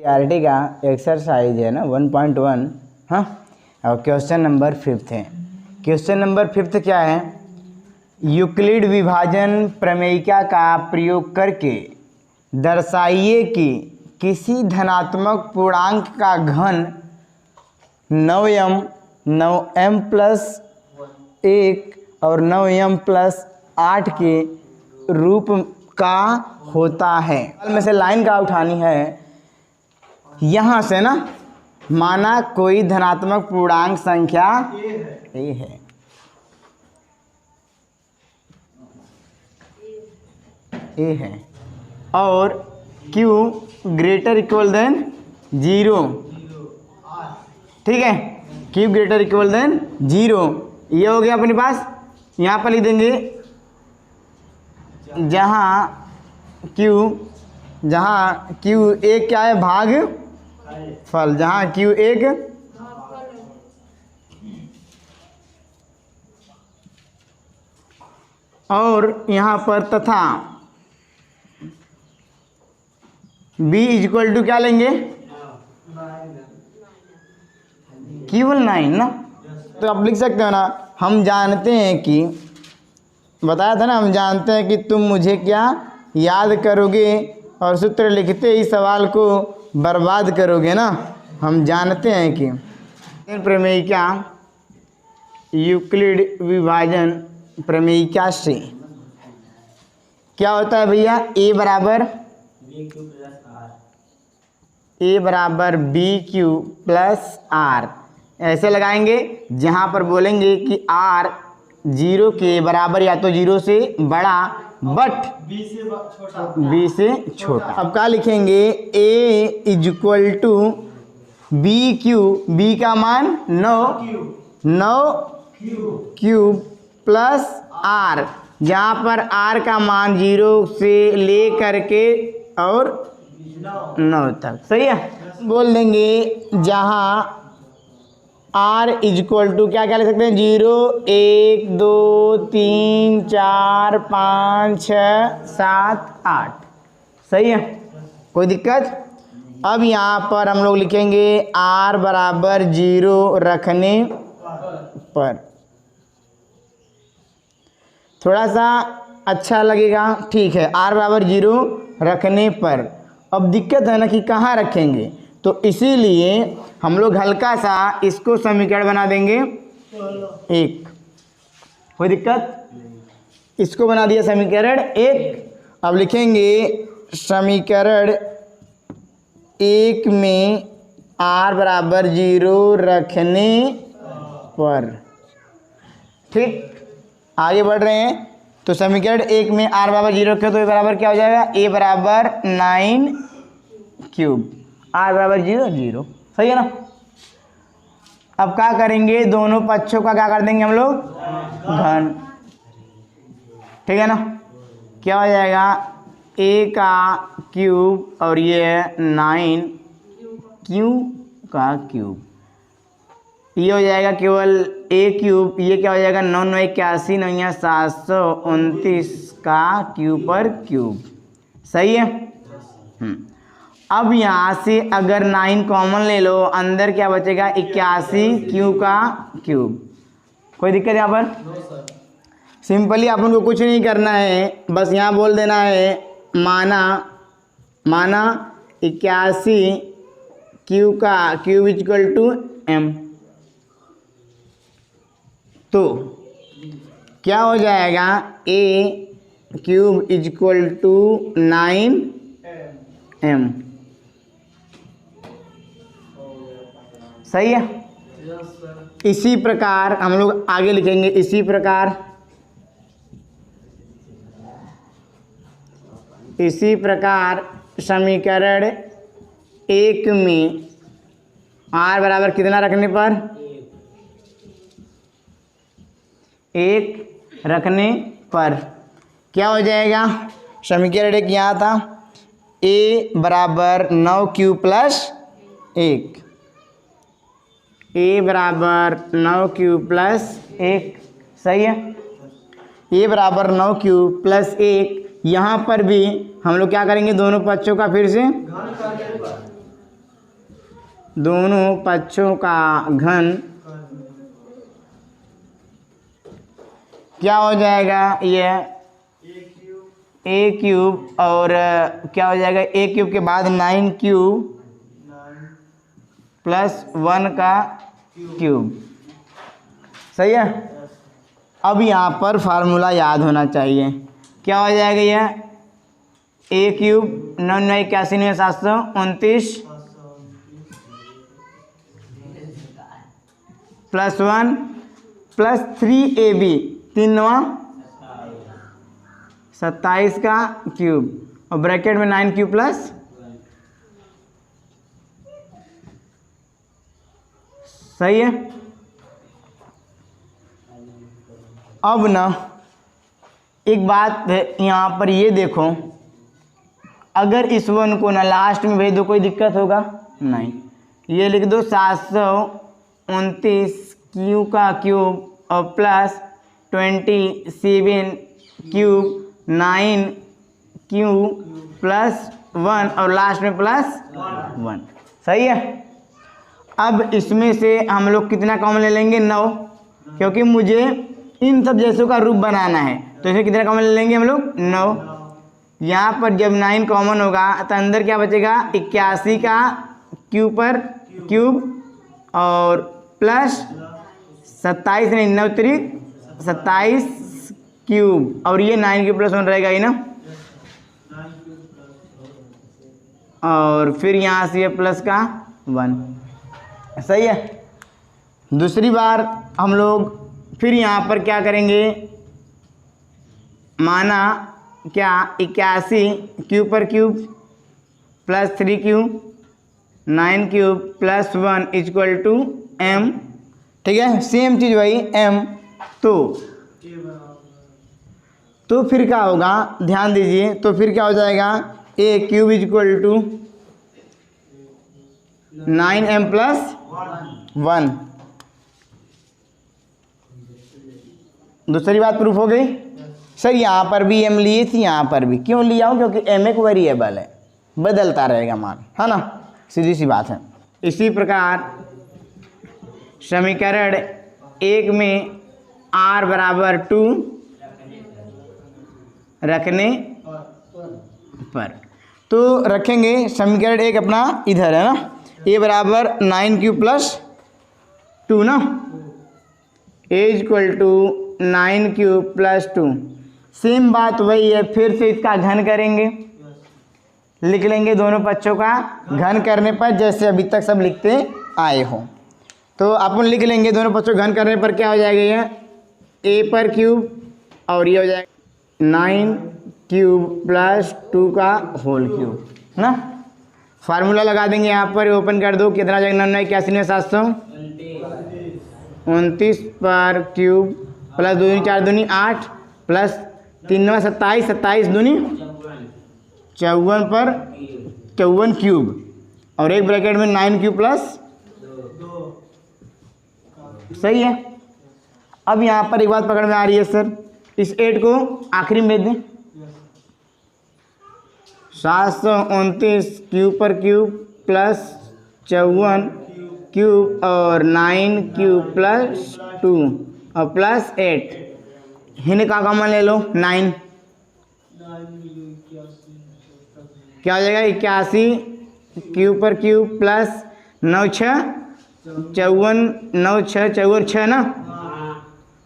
CRT का exercise है ना 1.1। हाँ, और क्वेश्चन नंबर 5 है। क्वेश्चन नंबर 5 क्या है? यूक्लिड विभाजन प्रमेयिका का प्रयोग करके दर्शाइए कि किसी धनात्मक पूर्णांक का घन 9m 9m प्लस 1 और 9m प्लस 8 के रूप का होता है। में से लाइन का उठानी है। यहाँ से ना माना कोई धनात्मक पूर्णांक संख्या ए है। ए है और Q ग्रेटर इक्वल देन 0। ठीक है, Q ग्रेटर इक्वल देन 0। ये हो गया अपने पास। यहाँ पर लिख देंगे जहाँ Q एक क्या है? भाग फल। जहाँ Q एक और यहाँ पर तथा B इक्वल टू क्या लेंगे? केवल 9 ना। तो आप लिख सकते हो ना, हम जानते हैं कि बताया था ना, हम जानते हैं कि तुम मुझे क्या याद करोगे और सूत्र लिखते ही सवाल को बर्बाद करोगे ना। हम जानते हैं कि प्रमेयिका यूक्लिड विभाजन प्रमेयिका से क्या होता है भैया? A बराबर BQ प्लस R ऐसे लगाएंगे, जहाँ पर बोलेंगे कि R 0 के बराबर या तो 0 से बड़ा बट B से छोटा। अब क्या लिखेंगे? A equal to BQ, B का मान 9 क्यूब प्लस R, जहाँ पर R का मान 0 से ले करके और 9 तक। सही है, बोल देंगे जहाँ R इक्वल टू क्या क्या लिख सकते हैं? 0 1 2 3 4 5 6 7 8। सही है, कोई दिक्कत? अब यहाँ पर हम लोग लिखेंगे R बराबर 0 रखने पर थोड़ा सा अच्छा लगेगा। ठीक है, R बराबर 0 रखने पर। अब दिक्कत है ना कि कहाँ रखेंगे, तो इसीलिए हम लोग हल्का सा इसको समीकरण बना देंगे 1। कोई दिक्कत? इसको बना दिया समीकरण 1। अब लिखेंगे समीकरण 1 में R बराबर 0 रखने पर। ठीक, आगे बढ़ रहे हैं। तो समीकरण 1 में R बराबर 0 रखे तो ये बराबर क्या हो जाएगा? A बराबर 9 क्यूब। R बराबर 0 0। सही है ना। अब क्या करेंगे? दोनों पक्षों का क्या कर देंगे हम लोग? घन। ठीक है ना। क्या हो जाएगा? A का क्यूब और ये 9 Q का क्यूब। ये हो जाएगा केवल A क्यूब। ये क्या हो जाएगा? 9 9 81 9 729 का क्यूब पर क्यूब। सही है। अब यहाँ से अगर 9 कॉमन ले लो, अंदर क्या बचेगा? 81 Q का क्यूब। कोई दिक्कत यहाँ पर? सिंपली अपन को कुछ नहीं करना है, बस यहाँ बोल देना है माना 81 Q का क्यूब इक्वल टू M। तो क्या हो जाएगा? A cube equal to 9M। सही है। इसी प्रकार हम लोग आगे लिखेंगे। इसी प्रकार समीकरण 1 में R बराबर कितना रखने पर? 1 रखने पर क्या हो जाएगा? समीकरण 1 यहाँ था। A बराबर 9Q प्लस 1। A बराबर 9Q प्लस 1। सही है। A बराबर 9Q प्लस 1। यहाँ पर भी हम लोग क्या करेंगे? दोनों पक्षों का फिर से दोनों पक्षों का घन क्या हो जाएगा, ये ए क्यूब और क्या हो जाएगा, ए क्यूब के बाद 9 क्यूब प्लस 1 का क्यूब। सही है। अब यहाँ पर फार्मूला याद होना चाहिए। क्या हो जाएगा, यह ए क्यूब 9 9 81 में 729 प्लस 1 प्लस 3ab 3 9 27 का क्यूब और ब्रैकेट में 9 क्यूब प्लस सही है। अब ना एक बात है यहाँ पर, ये देखो अगर इस 1 को ना लास्ट में भेज दो कोई दिक्कत होगा नहीं। ये लिख दो 729 क्यू का क्यूब और प्लस 27 क्यूब 9 क्यूब प्लस 1 और लास्ट में प्लस 1। सही है। अब इसमें से हम लोग कितना कॉमन ले लेंगे, 9, क्योंकि मुझे इन सब जैसों का रूप बनाना है। तो इसमें कितना कॉमन ले लेंगे हम लोग, 9। यहाँ पर जब 9 कॉमन होगा तो अंदर क्या बचेगा, 81 का क्यूब पर क्यूब और प्लस 27 नहीं 9 त्रिक 27 क्यूब और ये 9 क्यूब प्लस 1 रहेगा ही ना, और फिर यहाँ से ये प्लस का 1। सही है। दूसरी बार हम लोग फिर यहाँ पर क्या करेंगे, माना क्या 81 क्यूब पर cube plus 3 cube 9 cube plus 1 equal to m। ठीक है, सेम चीज़ वही m। तो फिर क्या होगा, ध्यान दीजिए, तो फिर क्या हो जाएगा, a cube equal to 9m plus 1। दूसरी बात प्रूफ हो गई। सर यहाँ पर भी m लिए थी, यहाँ पर भी क्यों लिया हूँ, क्योंकि m एक वेरिएबल है, बदलता रहेगा मान, है ना, सीधी सी बात है। इसी प्रकार समीकरण 1 में r बराबर 2 रखने पर, तो रखेंगे समीकरण 1 अपना इधर है ना, a बराबर 9 क्यूब प्लस 2 ना, a equal to 9 cube plus 2। Same बात वही है, फिर से इसका घन करेंगे, लिख लेंगे दोनों पक्षों का घन करने पर, जैसे अभी तक सब लिखते आए हो। तो अपन लिख लेंगे दोनों पक्षों घन करने पर क्या हो जाएगा, ये a पर क्यूब और ये हो जाएगा 9 क्यूब प्लस 2 का होल क्यूब ना। फार्मूला लगा देंगे यहाँ पर, ओपन कर दो, कितना जाएगा 9 81 में 729 पर क्यूब प्लस 2 4 दूनी 8 प्लस 3 27 27 दूनी 54 पर 54 क्यूब और एक ब्रैकेट में 9 क्यूब प्लस 2। सही है। अब यहाँ पर एक बात पकड़ में आ रही है सर, इस 8 को आखिरी में भेज दें, 729 क्यूब पर क्यूब प्लस 54 क्यूब और 9 क्यूब प्लस 2 और प्लस 8, हिन का कॉमन ले लो 9, क्या हो जाएगा 81 क्यूब पर क्यूब प्लस 9 6 54 9 6 54 6 ना,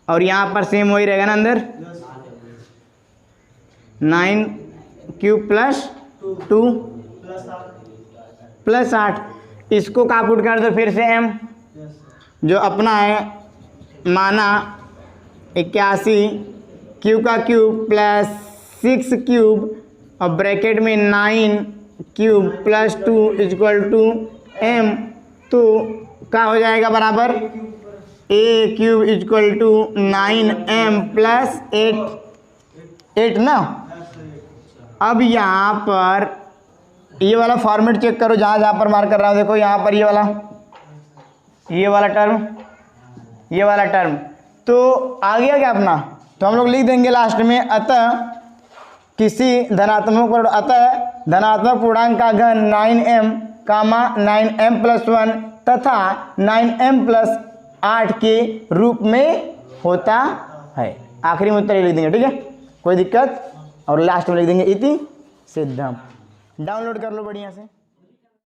और यहाँ पर सेम वही रहेगा ना अंदर 9 क्यूब प्लस 2 प्लस 8। इसको कापुट कर दो फिर से m, जो अपना है माना 81 क्यूब का क्यूब प्लस 6 क्यूब और ब्रैकेट में 9 cube plus 2 equal to m। तो क्या हो जाएगा बराबर a cube equal to 9m plus 8 ना। अब यहाँ पर ये वाला फॉर्मेट चेक करो, जहाँ जहाँ पर मार्क कर रहा हूँ, देखो यहाँ पर ये वाला टर्म तो आ गया क्या अपना, तो हम लोग लिख देंगे लास्ट में, अतः धनात्मक पूर्णांक का घन 9m कामा 9m+1 तथा 9m+8 के रूप में होता है। आखिरी में उत्तर लिख देंगे, ठीक है, कोई दिक्कत, और लास्ट में लिख देंगे इति सिद्धम। डाउनलोड कर लो बढ़िया से।